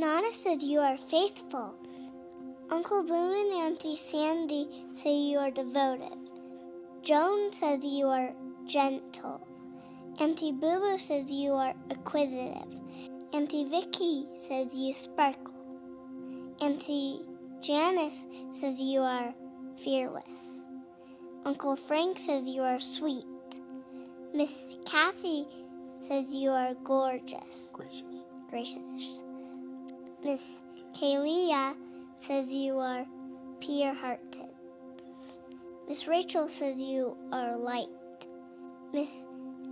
Nana says you are faithful. Uncle Boom and Auntie Sandy say you are devoted. Joan says you are gentle. Auntie Boo Boo says you are acquisitive. Auntie Vicky says you sparkle. Auntie Janice says you are fearless. Uncle Frank says you are sweet. Miss Cassie says you are gorgeous. Gracious. Miss Kalia says you are pure-hearted. Miss Rachel says you are light. Miss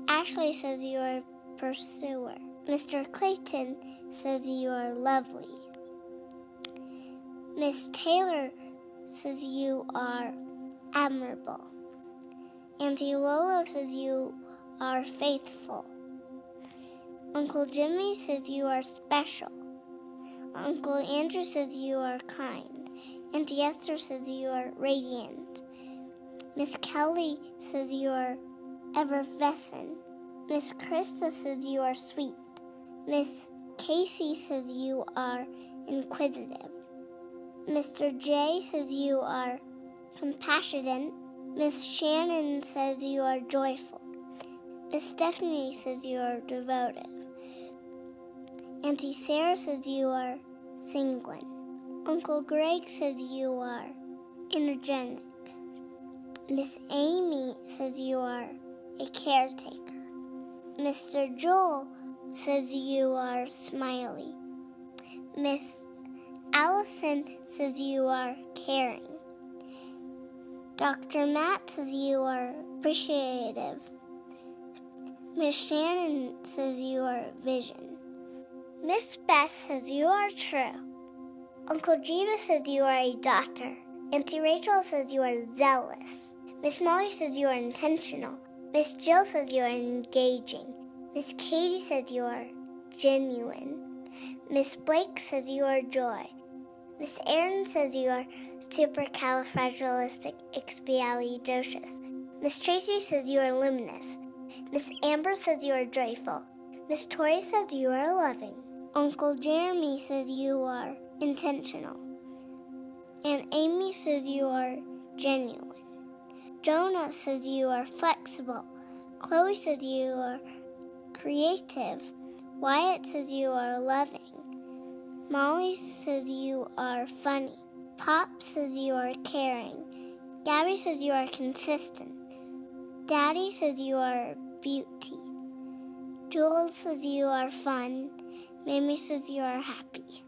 Ashley says you are pursuer. Mr. Clayton says you are lovely. Miss Taylor says you are admirable. Auntie Lolo says you are faithful. Uncle Jimmy says you are special. Uncle Andrew says you are kind. Auntie Esther says you are radiant. Miss Kelly says you are effervescent. Miss Krista says you are sweet. Miss Casey says you are inquisitive. Mr. J says you are compassionate. Miss Shannon says you are joyful. Miss Stephanie says you are devoted. Auntie Sarah says you are sanguine. Uncle Greg says you are energetic. Miss Amy says you are a caretaker. Mr. Joel says you are smiley. Miss Allison says you are caring. Dr. Matt says you are appreciative. Miss Shannon says you are vision. Miss Beth says you are true. Uncle Jeeva says you are a daughter. Auntie Rachel says you are zealous. Miss Molly says you are intentional. Miss Jill says you are engaging. Miss Katie says you are genuine. Miss Blake says you are joy. Miss Erin says you are supercalifragilisticexpialidocious. Miss Tracy says you are luminous. Miss Amber says you are joyful. Miss Tori says you are loving. Uncle Jeremy says you are intentional. And Amy says you are genuine. Jonah says you are flexible. Chloe says you are creative. Wyatt says you are loving. Molly says you are funny. Pop says you are caring. Gabby says you are consistent. Daddy says you are beauty. Jules says you are fun. Mamie says you are happy.